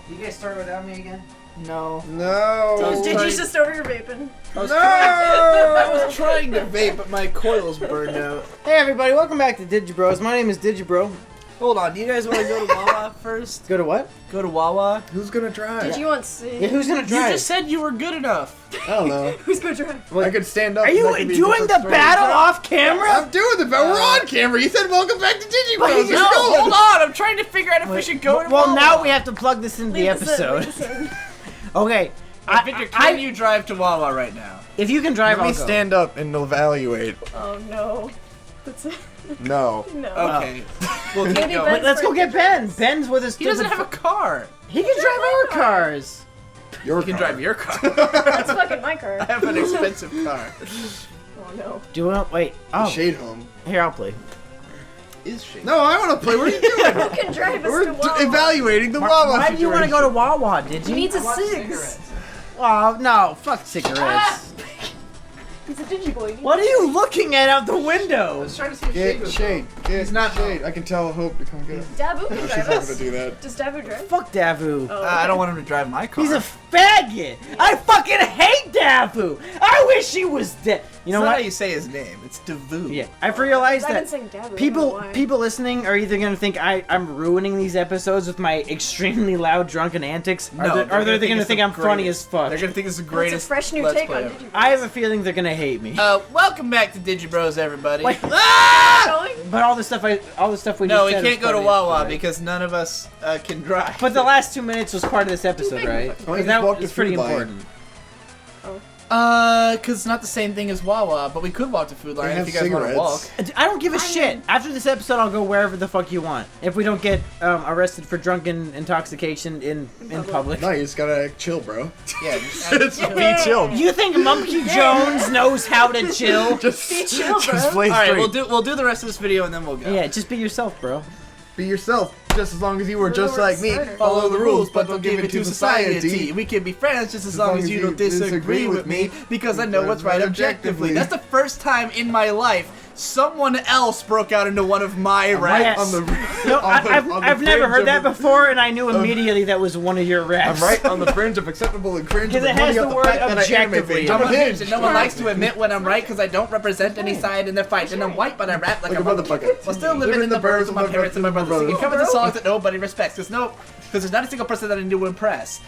You guys start without me again? No. No. Did you just over your vaping? I was trying to vape, but my coils burned out. Hey everybody, welcome back to Digi Bros. My name is Digi Bro. Hold on, do you guys want to go to Wawa first? Go to what? Go to Wawa? Who's gonna drive? Did you want to see? Yeah, who's gonna drive? You just said you were good enough. I don't know. Who's gonna drive? I could stand up. Are you doing the battle off camera? I'm doing the battle. We're on camera. You said welcome back to Digi But he Bros. just- No, Let's go. hold on, I'm trying to figure out if we should go to Well, Wawa. now we have to plug this into the Leave this in, episode. leave this in. Okay. Victor, can you drive to Wawa right now? If you can drive, Let me I'll go. stand up and evaluate. Oh no. That's it. No. No. Okay. Well, keep Maybe going. Ben's Let's go get Ben. Ben's with his. He doesn't have a car. He can drive our cars. Your You can car. drive your car. That's fucking my car. I have an expensive car. Oh no. Do it. Wait. Oh. Shade home. Here, I'll play. Is she? No, I want to play. What are you doing? Who can drive us We're to Wawa? evaluating the Wawa Why do you want to go to Wawa? Did He you? needs a cigs. Oh no! Fuck cigarettes. He's a digiboy. What are you looking at out the window? trying to see if Get Shade. Get He's not Shade. I can tell Hope to come get him. Dabu can She's drive not us. gonna do that. Does Dabu drive? Fuck Davu. Oh, I don't want him to drive my car. He's a faggot. I fucking hate Davu. I wish he was dead. You know That's not what? how you say his name. It's Davu. Yeah, I've realized I've been that saying Dabu. I don't know people why. people listening are either gonna think I'm ruining these episodes with my extremely loud drunken antics, No, or they're they're think gonna it's think the I'm funny greatest. as fuck. They're gonna think it's the That's greatest. a fresh new Let's take Play on ever. Digibros. I have a feeling they're gonna hate me. Welcome back to Digibros, everybody. Like, Going? but all the stuff we no, just we said can't is go to funny, Wawa right? because none of us can drive. But the last 2 minutes was part of this episode, right? Oh, you just That walked was the pretty food line. important. Cause it's not the same thing as Wawa, but we could walk to Food Line They if have you guys want to walk. cigarettes. I don't give a shit. After this episode, I'll go wherever the fuck you want. If we don't get arrested for drunken intoxication in public. No, you just gotta chill, bro. Yeah, Just be chill. You think Monkey Jones knows how to chill? Just, Be chill, just bro. play all right, straight. we'll do the rest of this video and then we'll go. Yeah, just be yourself, bro. Be yourself, just as long as you were just We're like me. starter. Follow the rules, but don't give it to society. We can be friends just as long as you don't disagree with me, because I know what's right objectively. That's the first time in my life someone else broke out into one of my raps. Yes. On the, You know, on the- I've on the never fringe heard of that a- before, and I knew immediately that was one of your raps. I'm right on the fringe of acceptable and cringe. Because it has the word objectively. I'm I'm a unhinged and no one likes to admit when I'm right because I don't represent any side in their fight. And I'm white, but I rap like a motherfucker. While still living in the burbs with my parents and my brothers. Singing covers of songs that nobody respects. Because there's not a single person that I need to impress.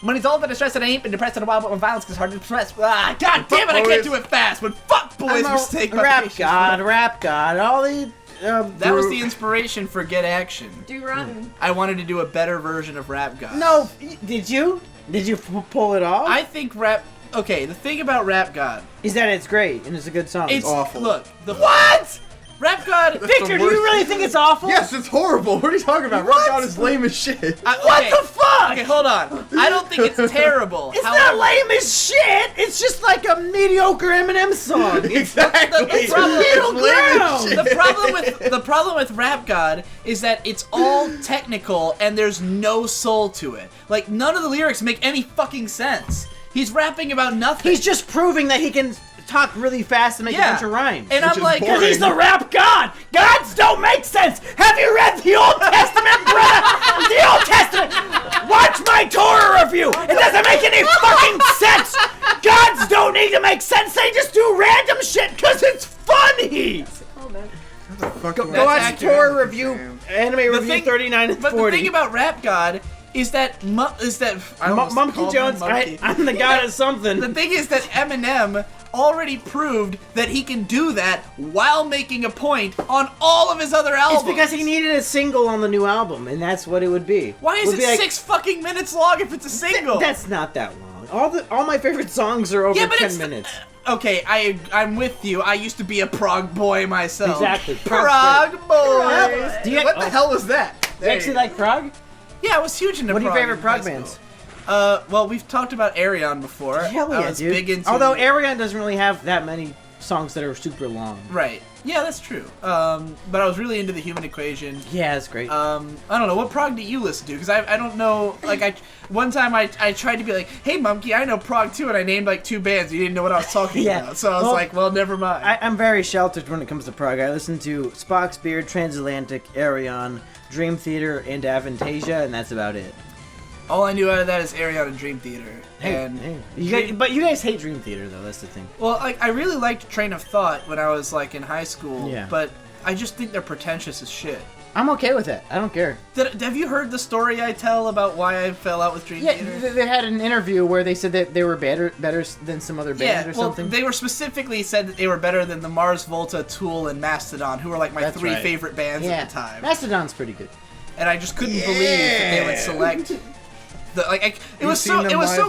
Money's all that I stress and I ain't been depressed in a while, but when violence gets hard to suppress. Ah, God damn it, I can't do it fast. When fuck boys mistake my rap patience. god, all the... That was the inspiration for Get Action. Do rotten. I wanted to do a better version of Rap God. No, did you? Did you pull it off? I think rap. Okay, the thing about Rap God, Is that it's great, and it's a good song. it's awful. Look, what? Rap God. Victor, do worst you really think it's awful? Yes, it's horrible. What are you talking about? What? Rock out is lame as shit. What the fuck? Okay, hold on. I don't think it's terrible. It's However, not lame as shit. It's just like a mediocre Eminem song. Exactly. the problem- middle ground. The problem with Rap God is that it's all technical and there's no soul to it. Like none of the lyrics make any fucking sense. He's rapping about nothing. He's just proving that he can talk really fast and make a bunch of rhymes. And Which I'm is like, boring. Because he's the rap god! Gods don't make sense! Have you read the Old Testament, brother? The Old Testament! Watch my Torah review! It doesn't make any fucking sense! Gods don't need to make sense, they just do random shit because it's funny! Oh man. Go That's watch accurate. Torah review, anime review thing- 39 and but 40. the thing about Rap God is that I almost Monkey called him Jones, Monkey. I'm the god of something. The thing is that Eminem already proved that he can do that while making a point on all of his other albums. It's because he needed a single on the new album, and that's what it would be. Why is Would it be like- 6 fucking minutes long if it's a single? That's not that long. All my favorite songs are over Yeah, but 10 it's- minutes. Okay, I'm with you. I used to be a prog boy myself. Exactly. Prog boy. Do you, What the hell was that? You actually like prog? Yeah, I was huge into What are your prog favorite in prog high school. bands? Well, we've talked about Arion before. Hell I yeah, was dude. big into. Although Arion doesn't really have that many songs that are super long. Right. Yeah, that's true. But I was really into the Human Equation. Yeah, it's great. I don't know, what prog do you listen to? Because I don't know, like, one time I tried to be like, hey, Monkey, I know prog too, and I named, like, 2 bands. You didn't know what I was talking Yeah. about. So I was Well, like, well, never mind. I'm very sheltered when it comes to prog. I listen to Spock's Beard, Transatlantic, Arion, Dream Theater, and Avantasia, and that's about it. All I knew out of that is Ariana Dream Theater. And But you guys hate Dream Theater though. That's the thing. well, I really liked Train of Thought when I was like in high school. Yeah. But I just think they're pretentious as shit. I'm okay with that. I don't care. Have you heard the story I tell about why I fell out with Dream Yeah, Theater? they had an interview where they said that they were better than some other bands or something. They were specifically said that they were better than the Mars Volta, Tool, and Mastodon, who were like my That's three right. favorite bands Yeah, at the time. Mastodon's pretty good. And I just couldn't believe that they would select. It was so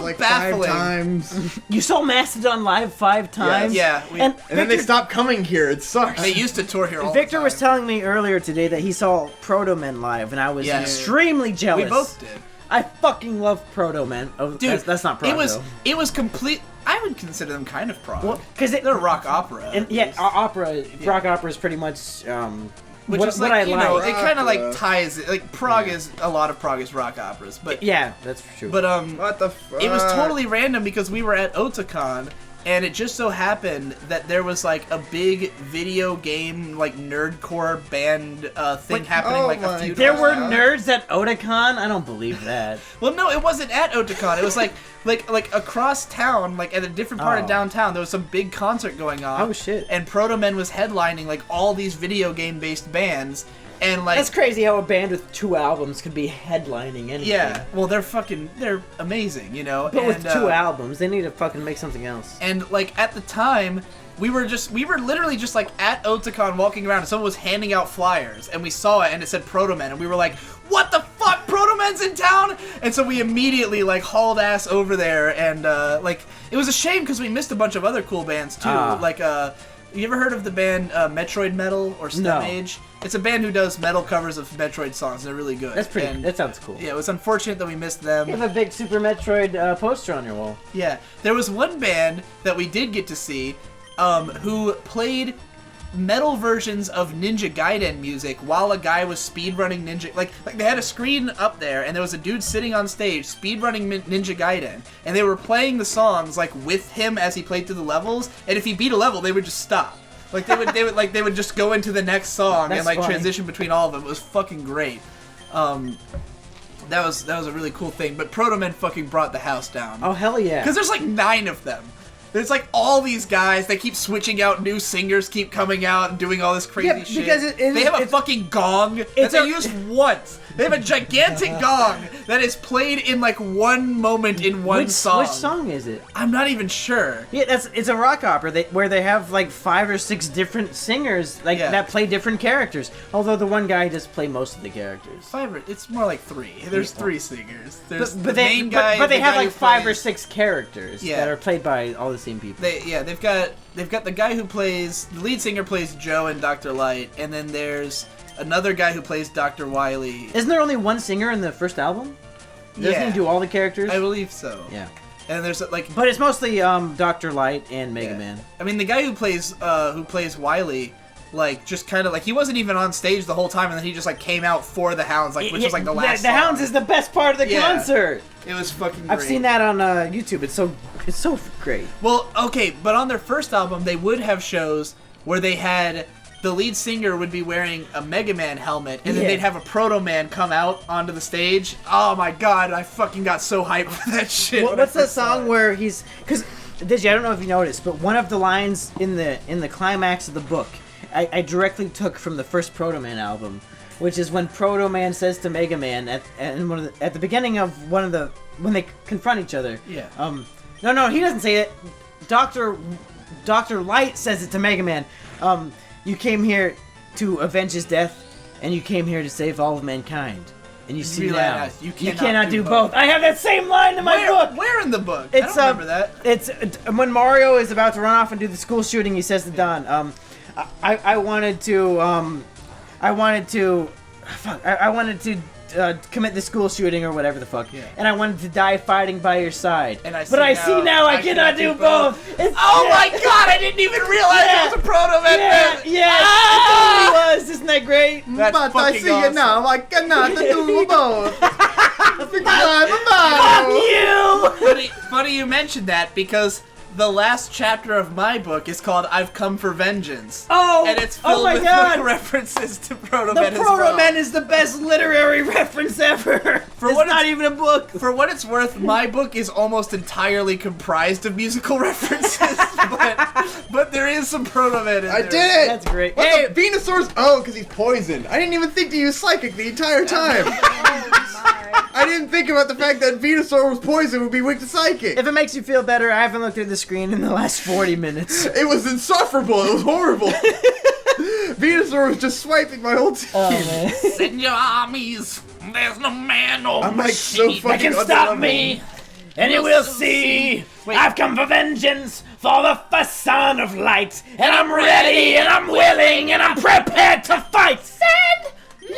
like baffling. 5 times. You saw Mastodon live 5 times. Yeah, and And then they Victor- stopped coming here. It sucks. They used to tour here all Victor the time. was telling me earlier today that he saw Proto Men live, and I was Yeah. extremely jealous. We both did. I fucking love Proto Men. Oh, Dude, that's not prog. It was complete. I would consider them kind of prog. Well, because they're rock opera. And yeah, opera, rock opera is pretty much Which what, is what like, I you know, like. it kind of like Opera. ties it. Like prog is a lot of prog is rock operas, but Yeah, that's true. but What the fuck? it was totally random because we were at Otakon, and it just so happened that there was like a big video game like nerdcore band thing happening oh like a my few. there times. were nerds at Otakon. I don't believe that. Well, no, it wasn't at Otakon. It was like across town, like at a different part of Oh. downtown. There was some big concert going on. Oh, shit. And Proto Men was headlining like all these video game based bands, and like That's crazy how a band with 2 albums could be headlining anything. yeah, well they're amazing, you know. But with and, 2 albums, they need to fucking make something else. And like at the time, we were literally just like at Otakon walking around, and someone was handing out flyers, and we saw it, and it said Proto Men, and we were like, "What the fuck, Proto Men's in town!" And so we immediately like hauled ass over there, and like it was a shame because we missed a bunch of other cool bands too. Like you ever heard of the band Metroid Metal or Stone No. Age? It's a band who does metal covers of Metroid songs. They're really good. That's pretty. And, That sounds cool. yeah, it was unfortunate that we missed them. You have a big Super Metroid poster on your wall. Yeah, there was one band that we did get to see, who played metal versions of Ninja Gaiden music while a guy was speedrunning Ninja. Like they had a screen up there, and there was a dude sitting on stage speedrunning Ninja Gaiden, and they were playing the songs like with him as he played through the levels. And if he beat a level, they would just stop. Like they would just go into the next song That's and like funny. transition between all of them. It was fucking great. That was a really cool thing. But Proto Men fucking brought the house down. Oh hell yeah! Because there's like 9 of them. There's like all these guys. They keep switching out. New singers keep coming out and doing all this crazy Yeah, shit. because they have a fucking gong that they use once. They have a gigantic gong that is played in like one moment in one song. Which song is it? I'm not even sure. Yeah, it's a rock opera where they have like 5 or 6 different singers Yeah. that play different characters. Although the one guy does play most of the characters. It's more like 3. There's 3 singers. There's But the they main guy. but they the have guy like who 5 or plays- 6 characters Yeah. that are played by all the same people. They've got the guy who plays the lead singer plays Joe and Dr. Light, and then there's another guy who plays Dr. Wily. Isn't there only one singer in the first album? Doesn't Yeah. he do all the characters? I believe so. Yeah. And there's like, But it's mostly Dr. Light and Mega yeah. Man. I mean, the guy who plays Wily, like just kind of like he wasn't even on stage the whole time, and then he just like came out for the Hounds, like which was like the last. The Hounds song. is the best part of the Yeah. concert. It was fucking. I've great. seen that on YouTube. It's so great. Well, okay, but on their first album, they would have shows where they had the lead singer would be wearing a Mega Man helmet, and then Yeah. they'd have a Proto Man come out onto the stage. Oh my god, I fucking got so hyped for that shit. when I What's that first saw song it. where he's? Because Digi, I don't know if you noticed, but one of the lines in the climax of the book, I directly took from the first Proto Man album, which is when Proto Man says to Mega Man at the beginning of when they confront each other. Yeah. No, he doesn't say it. Dr. Light says it to Mega Man. You came here to avenge his death, and you came here to save all of mankind. And you see now, realize you you cannot cannot do do both. both. I have that same line in my book. Where in the book? It's I don't remember that. It's when Mario is about to run off and do the school shooting. He says to Don, I wanted to commit the school shooting or whatever the fuck, Yeah. and I wanted to die fighting by your side. And I but I see see now now I I cannot do both. It's- Oh yeah. my god, I didn't even realize Yeah. that was a Proto Man. Yeah, Ah! it totally was. Isn't that great? That's But I fucking see awesome. it now. I cannot do both. Because I'm a Fuck Mario. you! Funny you mentioned that because the last chapter of my book is called "I've Come for Vengeance." Oh, and it's filled my with God. references to Proto The Men as Proto well. Men is the best literary reference ever. It's what not it's- even a book. For what it's worth, my book is almost entirely comprised of musical references, but there is some Proto Men in there. I did it! That's great. What Hey, the Venusaur's? Oh, because he's poisoned. I didn't even think to use psychic the entire time. I didn't think about the fact that Venusaur was poisoned would be weak to psychic. if it makes you feel better, I haven't looked at the screen in the last 40 minutes. It was insufferable. It was horrible. Venusaur was just swiping my whole team. Oh, man. Send your armies. There's no man or I'm like so machine fucking That can stop underleveled. me, and you will see. I've come for vengeance, for the first son of light, and I'm ready, and I'm willing, and I'm prepared to fight. Send me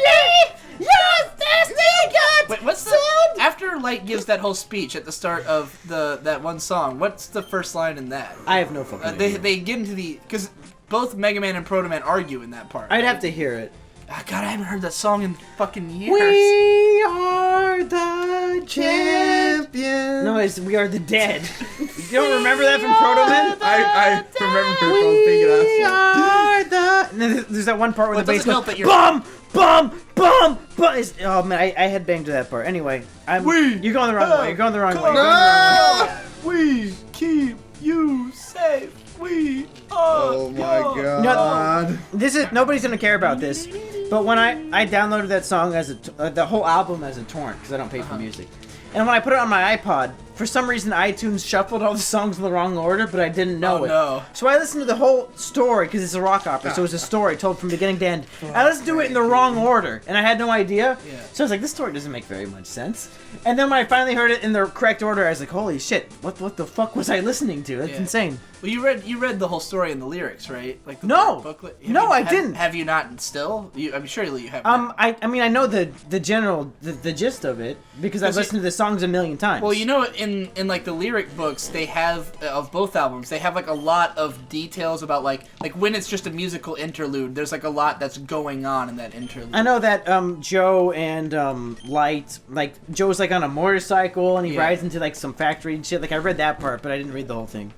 your thirsty God. Wait, what's the after Light gives that whole speech at the start of that one song? What's the first line in that? I have no fucking idea. They get into the because both Mega Man and Proto Man argue in that part. I'd have to hear it. Ah, God, I haven't heard that song in fucking years. We are the Champion. No, it's We Are the Dead. You don't remember that from Proto Man? I remember from thinking that We song. are the. And then there's that one part where Well, it the bass doesn't goes help that you're- bum, bum, bum, bum. Oh man, I had banged to that part. Anyway, you're going the wrong way. You're going the wrong way. You're going the wrong way. No! We keep you safe. We are Oh my god. This is nobody's gonna care about this, but when I downloaded that song as the whole album as a torrent because I don't pay for music, and when I put it on my iPod, for some reason iTunes shuffled all the songs in the wrong order, but I didn't know Oh, it. no. So I listened to the whole story because it's a rock opera, so it's a story told from beginning to end. I listened to it in the wrong order, and I had no idea. Yeah. So I was like, this story doesn't make very much sense. And then when I finally heard it in the correct order, I was like, holy shit, what the fuck was I listening to? That's Yeah. insane. Well, you read the whole story in the lyrics, right? Like the No. booklet. No, I didn't. Have you not? Still, I'm sure you have. I mean I know the general the gist of it because I've Because listened to the songs a million times. Well, you know, in like the lyric books, they have of both albums, they have like a lot of details about like when it's just a musical interlude. There's like a lot that's going on in that interlude. I know that Joe and Light, like Joe's like on a motorcycle and he Yeah. rides into like some factory and shit. Like I read that part, but I didn't read the whole thing.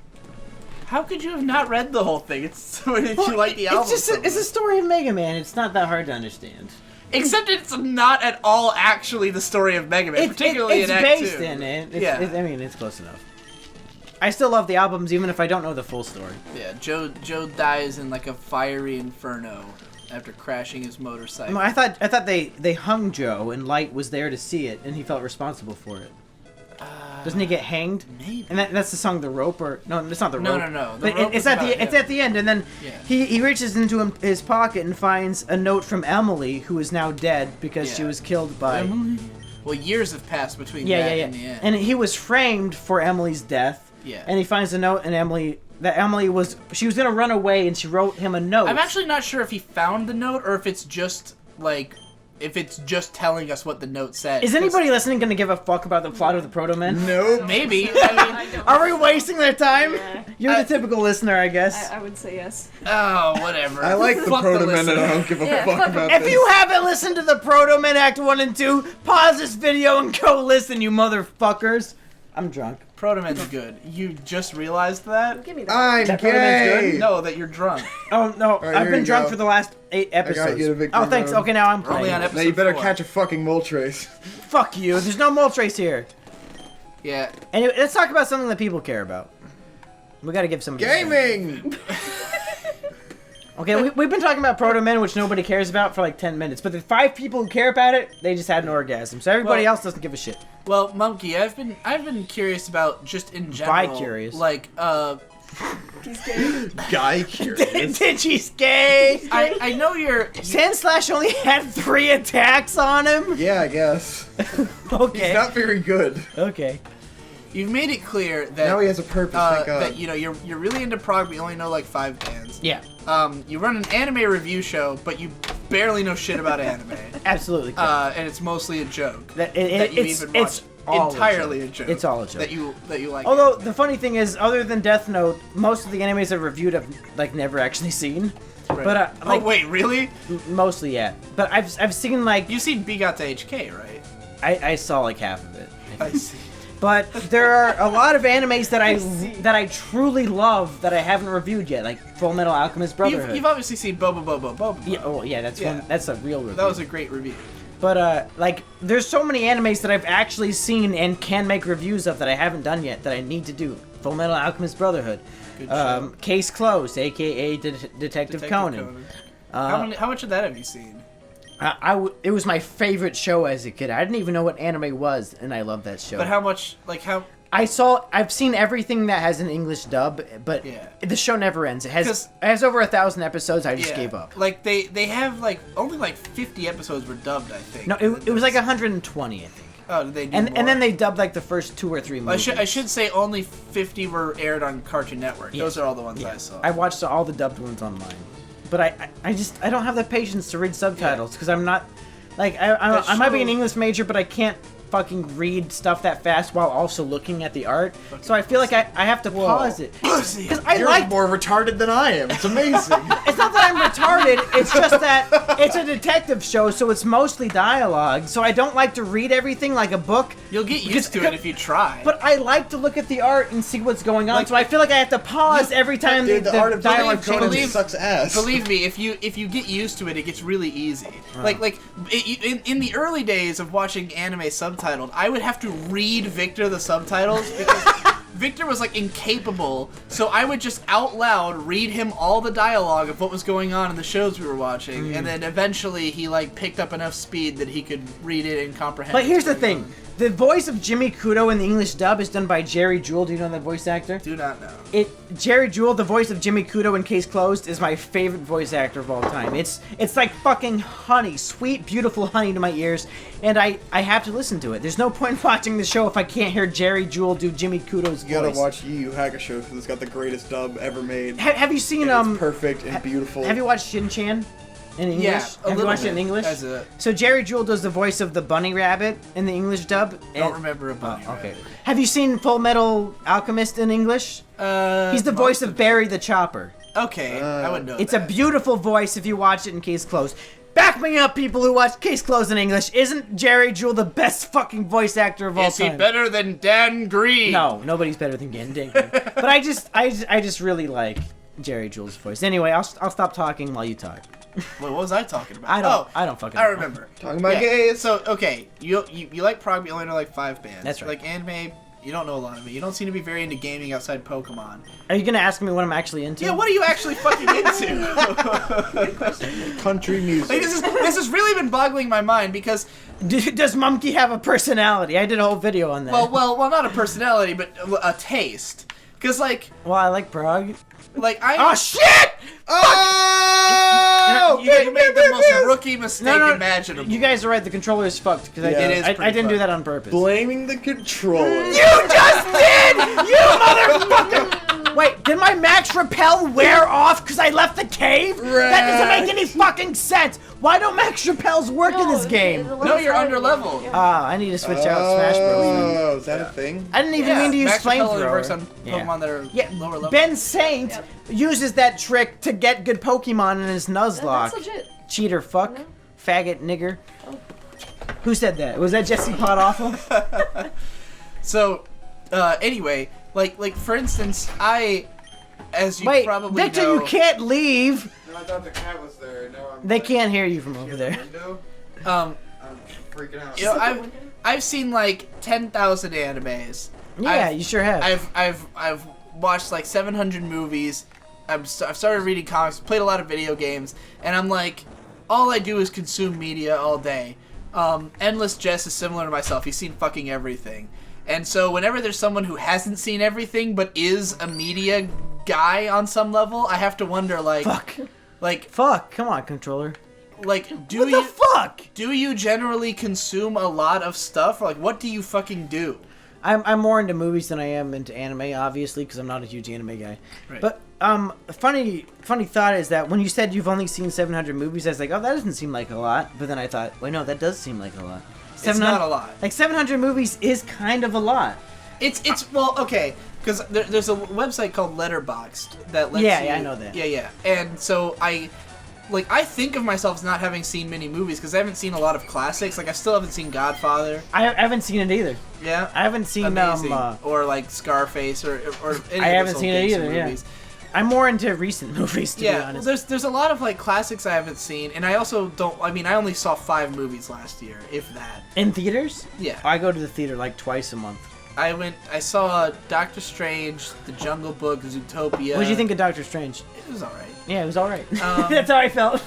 How could you have not read the whole thing? It's so if you like the album. It's just so it's a much. story of Mega Man. It's not that hard to understand. Except it's not at all actually the story of Mega Man, particularly it's in Act based 2. in it. Yeah. I mean it's close enough. I still love the albums even if I don't know the full story. Yeah, Joe dies in like a fiery inferno after crashing his motorcycle. No, I thought they hung Joe and Light was there to see it and he felt responsible for it. Doesn't he get hanged? Maybe. And that's the song "The Rope," or no, it's not the No, rope. no. The But Rope it's is at about the it's him. at the end, and then Yeah. he reaches into his pocket and finds a note from Emily, who is now dead because she Yeah. was killed by. Emily? Well, years have passed between Yeah, that yeah, and the yeah. end. And he was framed for Emily's death. Yeah. And he finds a note, and Emily was gonna run away, and she wrote him a note. I'm actually not sure if he found the note or if it's just telling us what the note said. Is anybody listening gonna give a fuck about the plot of the Proto Men? Nope. Maybe. I mean, Are we wasting their time? Yeah. You're the typical listener, I guess. I would say yes. oh, whatever. I like the Fuck Proto Men and listener. I don't give a Yeah, fuck fuck about If this. you haven't listened to the Proto Men Act 1 and 2, pause this video and go listen, you motherfuckers. I'm drunk. Proto Man's good. You just realized that? Give me that. I'm That Proto Man's gay. good? No, that you're drunk. Oh, no, right, I've here been you drunk go. for the last 8 episodes. you the victory Oh, thanks. road. Okay, now I'm We're only playing. on Now episode you better 4. catch a fucking Moltres. Fuck you. There's no Moltres here. Yeah. Anyway, let's talk about something that people care about. We gotta give some Gaming! Okay, we've been talking about Proto Men, which nobody cares about, for like 10 minutes. But the 5 people who care about it, they just had an orgasm. So everybody Well- else doesn't give a shit. Well, Monkey, I've been curious about just in general. Bi-curious. Like, He's gay. Guy curious. Digi's gay. I know you're. Sandslash only had 3 attacks on him. Yeah, I guess. Okay. He's not very good. Okay. You've made it clear that Now he has a purpose, thank God. that you're really into prog, but you only know like 5 bands. Yeah. You run an anime review show, but you barely know shit about anime. Absolutely. And it's mostly a joke. That it's all entirely a a joke. It's all a joke. That you like. Although the funny thing is, other than Death Note, most of the animes I've reviewed I've like never actually seen. Right. But like oh wait, really? mostly yeah. But I've seen like You've seen Bigot HK, right? I saw like half of it. I see. But there are a lot of animes that I truly love that I haven't reviewed yet, like Full Metal Alchemist Brotherhood. You've obviously seen Boba. Yeah, oh yeah, that's a real review. That was a great review. But like, there's so many animes that I've actually seen and can make reviews of that I haven't done yet that I need to do. Full Metal Alchemist Brotherhood, Case Closed, aka Detective Conan. How much of that have you seen? It was my favorite show as a kid. I didn't even know what anime was, and I love that show. But how much? Like how? I've seen everything that has an English dub, but the show never ends. It has over 1,000 episodes. I just gave up. Like they have like only like 50 episodes were dubbed, I think. No, it was like 120, I think. Oh, did they do and more? and then they dubbed like the first 2 or 3 movies. I should say only 50 were aired on Cartoon Network. Yeah. Those are all the ones I saw. I watched all the dubbed ones online, but I don't have the patience to read subtitles because I'm not like I might be an English major, but I can't fucking read stuff that fast while also looking at the art. So I feel like I have to pause it. Because You're more retarded than I am. It's amazing. It's not that I'm retarded, it's just that it's a detective show, so it's mostly dialogue. So I don't like to read everything like a book. You'll get used to it if you try. But I like to look at the art and see what's going on, so I feel like I have to pause every time the art of dialogue Conan changes. sucks ass. Believe me, if you get used to it, it gets really easy. In the early days of watching anime subtitled, I would have to read Victor the subtitles because Victor was like incapable. So I would just out loud read him all the dialogue of what was going on in the shows we were watching, and then eventually he like picked up enough speed that he could read it and comprehend. But here's the thing. The voice of Jimmy Kudo in the English dub is done by Jerry Jewell. Do you know that voice actor? Do not know. Jerry Jewell, the voice of Jimmy Kudo in Case Closed, is my favorite voice actor of all time. It's like fucking honey, sweet, beautiful honey to my ears, and I have to listen to it. There's no point watching the show if I can't hear Jerry Jewell do Jimmy Kudo's voice. You gotta watch Yu Yu Hakusho because it's got the greatest dub ever made. Have you seen It's perfect and beautiful. Have you watched Shin-Chan? In English? Yeah, Have you watched it in English? So Jerry Jewell does the voice of the bunny rabbit in the English dub. I don't remember a bunny okay. rabbit. Have you seen Full Metal Alchemist in English? He's the voice of Barry the Chopper. Okay, I would know It's that. a beautiful voice if you watch it in Case Closed. Back me up, people who watch Case Closed in English. Isn't Jerry Jewell the best fucking voice actor of all time? Is he better than Dan Green? No, nobody's better than Dan Green. But I just really like Jerry Jewell's voice. Anyway, I'll stop talking while you talk. Wait, what was I talking about? I don't fucking I know. remember. Talking about gays. So, okay, you like prog, but you only know like 5 bands. That's right. Like anime, you don't know a lot of it. You don't seem to be very into gaming outside Pokemon. Are you gonna ask me what I'm actually into? Yeah, what are you actually fucking into? Country music. Like, this has really been boggling my mind because... Does Monkey have a personality? I did a whole video on that. Well, not a personality, but a taste. Because, like... Well, I like prog. Like, Oh, shit! Oh! You made the most rookie mistake imaginable. You guys are right. The controller is fucked because I didn't do that on purpose. Blaming the controller. You just did! You motherfucker! Wait, did my max repel wear off because I left the cave? That doesn't make any fucking sense. Why don't max repels work in this game? No, you're under level. I need to switch out Smash Bros. Oh, is that a thing? I didn't even mean to use Max Repel only flamethrower. works on Pokemon that are lower level. Ben Saint uses that trick to get good Pokemon in his Nuzlocke. That's legit. Cheater, fuck, faggot, nigger. Who said that? Was that Jesse Pot Awful? So, anyway, like for instance, as you Wait, probably Victor, know, you can't leave. No, I thought the cat was there. No, They can't hear you from over there. I'm freaking out. you know, I've seen like 10,000 animes. Yeah, you sure have. I've watched like 700 movies. I've started reading comics, played a lot of video games, and I'm like, all I do is consume media all day. Endless Jess is similar to myself. He's seen fucking everything. And so whenever there's someone who hasn't seen everything but is a media guy on some level, I have to wonder, like... Fuck, come on, controller. Like, What the fuck? do you generally consume a lot of stuff? Or, like, what do you fucking do? I'm more into movies than I am into anime, obviously, because I'm not a huge anime guy. Right. But funny thought is that when you said you've only seen 700 movies, I was like, oh, that doesn't seem like a lot. But then I thought, wait, no, that does seem like a lot. It's not a lot. Like 700 movies is kind of a lot. It's well, okay, because there's a website called Letterboxd that lets you... Yeah, I know that. Yeah. And so like, I think of myself as not having seen many movies because I haven't seen a lot of classics. Like, I still haven't seen Godfather. I haven't seen it either. Yeah? I haven't seen Amazing. Or, like, Scarface or any I of haven't those seen old it gangster either, movies. yeah. I'm more into recent movies, to be honest. Well, there's a lot of, like, classics I haven't seen, and I also don't... I mean, I only saw 5 movies last year, if that. In theaters? Yeah. I go to the theater, like, twice a month. I saw Doctor Strange, The Jungle Book, Zootopia. What did you think of Doctor Strange? It was alright. Yeah, it was alright. That's how I felt.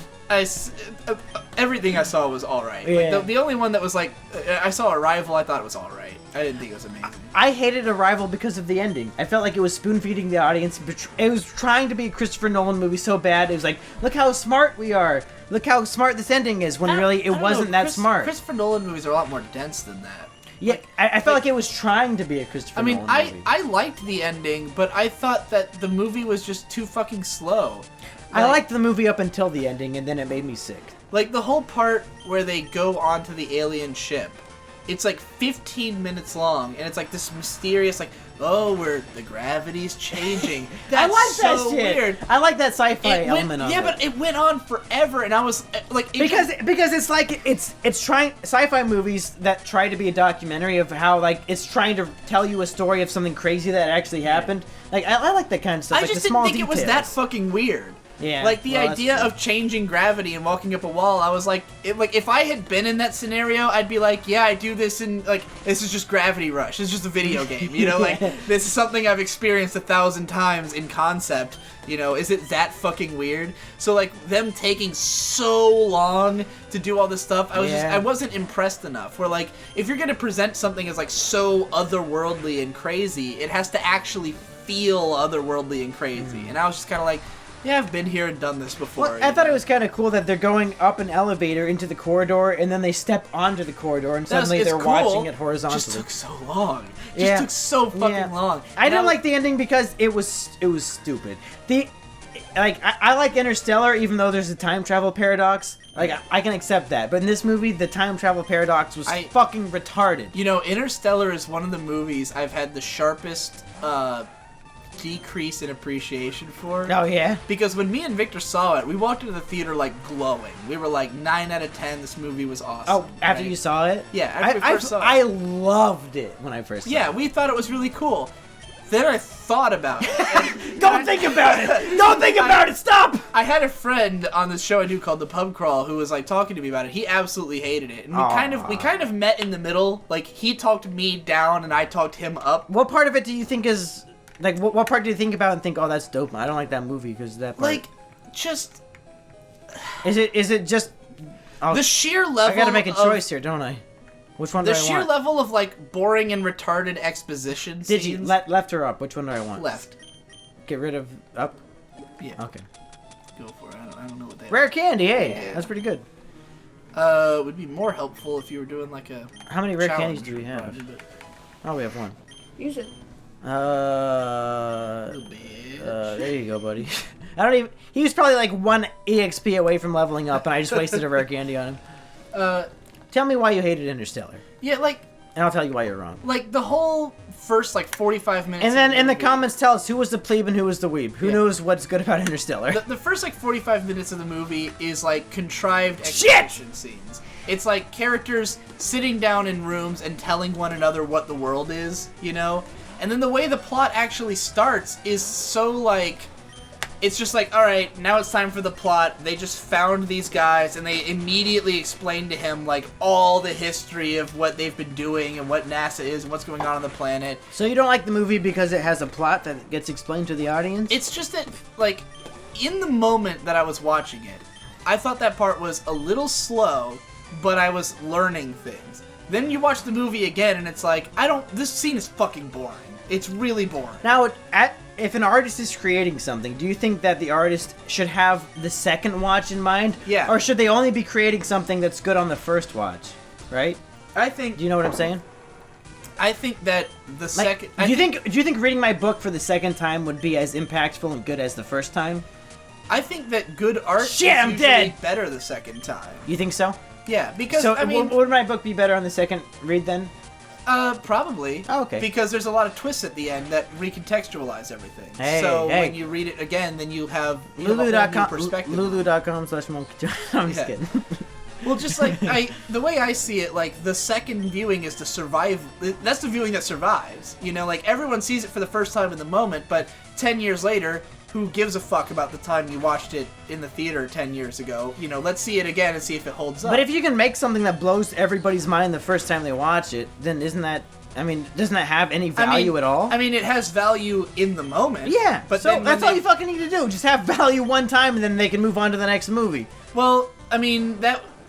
Everything I saw was alright. Yeah. Like, the only one that was like... I saw Arrival, I thought it was alright. I didn't think it was amazing. I hated Arrival because of the ending. I felt like it was spoon-feeding the audience. It was trying to be a Christopher Nolan movie so bad. It was like, look how smart we are. Look how smart this ending is, when really it wasn't that smart. Christopher Nolan movies are a lot more dense than that. Yeah, I felt like it was trying to be a Christopher Nolan movie. I liked the ending, but I thought that the movie was just too fucking slow. I liked the movie up until the ending, and then it made me sick. Like, the whole part where they go onto the alien ship, it's like 15 minutes long, and it's like this mysterious, like, oh, the gravity's changing. That's I like that so shit. weird. I like that sci-fi element of it. Yeah, but it went on forever, and I was like, because it's like it's trying sci-fi movies that try to be a documentary of how, like, it's trying to tell you a story of something crazy that actually happened. Like, I like that kind of stuff. I like just the small didn't think details. it was that fucking weird. Yeah, like the well, idea of changing gravity and walking up a wall, I was like, if I had been in that scenario, I'd be like, yeah, I do this, and like, this is just Gravity Rush. It's just a video game, you know, like, this is something I've experienced 1,000 times in concept. You know, is it that fucking weird? So like, them taking so long to do all this stuff, I wasn't impressed enough. Where like, if you're gonna present something as like so otherworldly and crazy, it has to actually feel otherworldly and crazy. And I was just kind of like, yeah, I've been here and done this before. Well, I thought it was kind of cool that they're going up an elevator into the corridor, and then they step onto the corridor, and suddenly they're watching it horizontally. It just took so long. It just took so fucking long. I didn't like the ending because it was stupid. I like Interstellar, even though there's a time travel paradox. Like, I can accept that. But in this movie, the time travel paradox was fucking retarded. You know, Interstellar is one of the movies I've had the sharpest decrease in appreciation for. Oh, yeah? Because when me and Victor saw it, we walked into the theater, like, glowing. We were like, 9 out of 10, this movie was awesome. Oh, after you saw it? Yeah, after we first saw it. I loved it when I first saw it. Yeah, we thought it was really cool. Then I thought about it. Don't think about it! Don't think about it! Stop! I had a friend on this show I do called The Pub Crawl who was like talking to me about it. He absolutely hated it. And we kind of met in the middle. Like, he talked me down and I talked him up. What part of it do you think is... Like, what part do you think about and think, oh, that's dope? I don't like that movie because that part... Like, just... Is it just... the sheer level I gotta make a choice here, don't I? Which one do I want? The sheer level of, like, boring and retarded exposition Digi, left or up? Which one do I want? Left. Get rid of up? Yeah. Okay. Go for it. I don't know what that Rare candy, hey! Yeah. That's pretty good. Would be more helpful if you were doing, like, a... How many rare candies do we have? Roger, but... Oh, we have one. Use it. There you go, buddy. I don't even... He was probably like 1 EXP away from leveling up, and I just wasted a rare candy on him. Tell me why you hated Interstellar. Yeah, like... And I'll tell you why you're wrong. Like, the whole first, like, 45 minutes... And then in the comments, tell us who was the plebe and who was the weeb. Who knows what's good about Interstellar? The first, like, 45 minutes of the movie is, like, contrived exposition scenes. It's, like, characters sitting down in rooms and telling one another what the world is, you know? And then the way the plot actually starts is so, like... It's just like, alright, now it's time for the plot. They just found these guys, and they immediately explained to him, like, all the history of what they've been doing, and what NASA is, and what's going on the planet. So you don't like the movie because it has a plot that gets explained to the audience? It's just that, like, in the moment that I was watching it, I thought that part was a little slow, but I was learning things. Then you watch the movie again, and it's like, this scene is fucking boring. It's really boring. Now, if an artist is creating something, do you think that the artist should have the second watch in mind? Yeah. Or should they only be creating something that's good on the first watch? Right? I think... Do you know what I'm saying? I think that the second... Do you think reading my book for the second time would be as impactful and good as the first time? I think that good art is I'm usually dead! better the second time. You think so? Yeah, because, So I mean... would my book be better on the second read then? Probably. Oh, okay. Because there's a lot of twists at the end that recontextualize everything. Hey, so hey. when you read it again, then you have a whole new perspective. Lulu.com/monkey. I'm just kidding. Well, just like the way I see it, like the second viewing is to survive. That's the viewing that survives. You know, like everyone sees it for the first time in the moment, but 10 years later, who gives a fuck about the time you watched it in the theater 10 years ago? You know, let's see it again and see if it holds up. But if you can make something that blows everybody's mind the first time they watch it, then doesn't that have any value at all? I mean, it has value in the moment. Yeah, but so that's all you fucking need to do. Just have value one time, and then they can move on to the next movie. Well, I mean,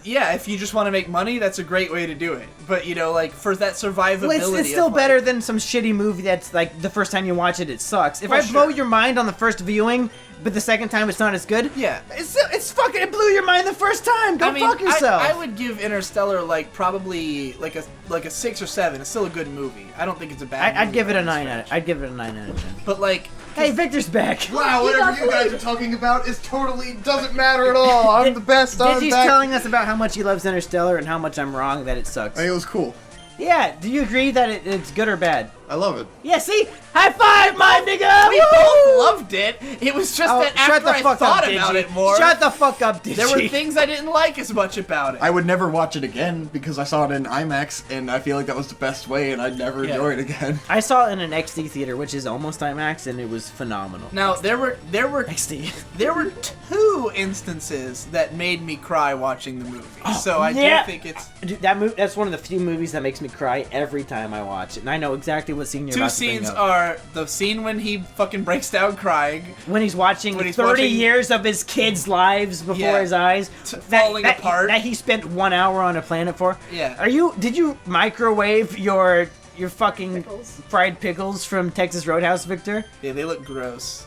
yeah, if you just want to make money, that's a great way to do it. But, you know, like, for that survivability... Well, it's still better than some shitty movie that's, like, the first time you watch it, it sucks. If I blow your mind on the first viewing, but the second time it's not as good... Yeah. It's fucking... It blew your mind the first time! Go fuck yourself! I would give Interstellar, like, probably, like a 6 or 7. It's still a good movie. I don't think it's a bad movie. I'd give it a 9 out of... I'd give it a 9 out of 10. But, like... Hey, Victor's back! Wow, whatever you guys are talking about is totally doesn't matter at all. I'm the best. I'm Digi's back. telling us about how much he loves Interstellar and how much I'm wrong that it sucks. I think it was cool. Yeah, do you agree that it's good or bad? I love it. Yeah, see? High five, my nigga! We both loved it. It was just that shut after the I fuck thought up, about Digi. it more... Shut the fuck up, Digi. There were things I didn't like as much about it. I would never watch it again because I saw it in IMAX and I feel like that was the best way and I'd never enjoy it again. I saw it in an XD theater, which is almost IMAX, and it was phenomenal. Now, there were XD. There were 2 instances that made me cry watching the movie. So I do think it's... Dude, that's one of the few movies that makes me cry every time I watch it, and I know exactly what scene you're about to bring up. 2 scenes are the scene when he fucking breaks down crying. When he's watching 30 years of his kids' lives before his eyes. Falling apart. That he spent 1 hour on a planet for. Yeah. Did you microwave your fucking fried pickles from Texas Roadhouse, Victor? Yeah, they look gross.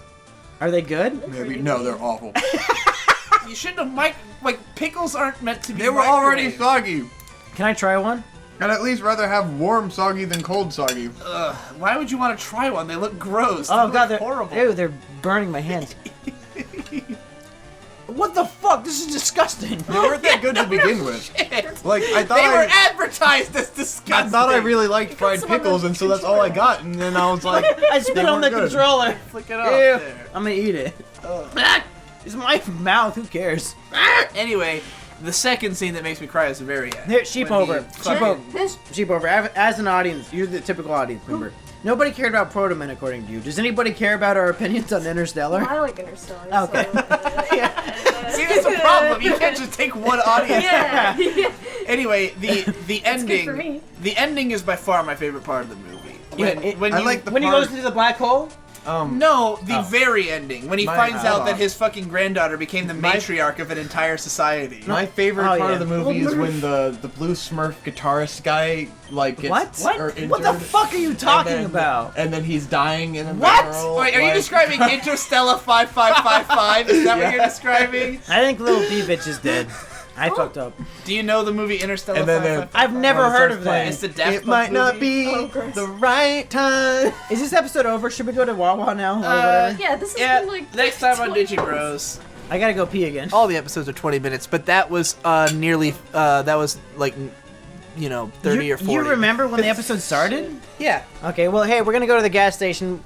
Are they good? Maybe. No, they're awful. You shouldn't have pickles aren't meant to be They were already soggy. Can I try one? I'd at least rather have warm soggy than cold soggy. Ugh, why would you want to try one? They look gross. Oh They god, look they're horrible. Ew, they're burning my hands. What the fuck? This is disgusting. They weren't that good to begin with. Like I thought They were advertised as disgusting. I thought I really liked fried pickles, and so that's all I got. And then I was like, I spit they on the weren't good. controller. Flick it off Ew. there. I'm gonna eat it. It's my mouth. Who cares? Anyway, the second scene that makes me cry is the very end. Here, sheep When over. he fucking- Sheep over. As an audience, you're the typical audience member. Nobody cared about Proto Men, according to you. Does anybody care about our opinions on Interstellar? I like Interstellar. Okay. See, that's a problem. You can't just take one audience. Yeah. Anyway, the That's good for me. ending. The ending is by far my favorite part of the movie. When I you- like the When he part- goes into the black hole? No, the very ending, when he finds out oh. that his fucking granddaughter became the matriarch of an entire society. My favorite Oh, part yeah. of the movie is when the blue Smurf guitarist guy gets What? injured, What the fuck are you talking and then- about? And then he's dying in the What? barrel. Wait, are you like- describing Interstellar 5555? Is that what you're describing? I think Little B-Bitch is dead. I fucked up. Do you know the movie Interstellar And then 5555? I've never heard of that. It's the Daft It Punk might not movie. be Oh, gross. the right time. Is this episode over? Should we go to Wawa now? Or whatever? Yeah, this has Yeah, been like next time on 20 Digi Bros. I gotta go pee again. All the episodes are 20 minutes, but that was nearly, that was like, 30 or 40. You remember when the episode started? Yeah. Okay, well, hey, we're gonna go to the gas station.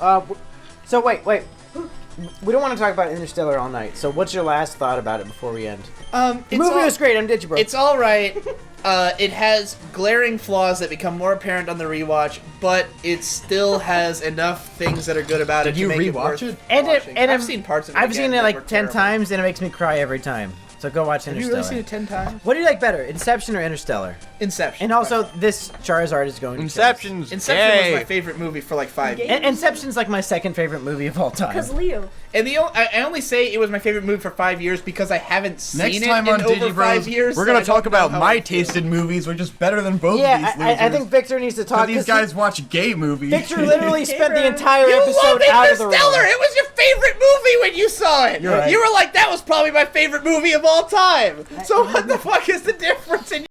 So wait. We don't want to talk about Interstellar all night. So what's your last thought about it before we end? The movie was great. I'm Digi Bro. It's all right. It has glaring flaws that become more apparent on the rewatch, but it still has enough things that are good about it. Did you to make rewatch it? it? And I've seen parts of it. I've again seen it that like were 10 terrible. times, and it makes me cry every time. So go watch Have you Interstellar. really seen it 10 times? What do you like better, Inception or Interstellar? Inception. And also, this Charizard is going to kill us. Inception's Inception gay. was my favorite movie for like 5 years. And Inception's like my second favorite movie of all time. Because Leo. And I only say it was my favorite movie for 5 years because I haven't seen Next it time in on over Digi 5 Bros, years. we're so gonna I don't talk about know how my I feel. taste in movies, which is better than both of Yeah, these losers. I think Victor needs to talk. these 'cause guys watch gay movies. Victor literally spent the Hero. entire You episode loved out of the room. Interstellar! It was your favorite movie when you saw it! You're right. You were like, that was probably my favorite movie of all time! So what the fuck is the difference in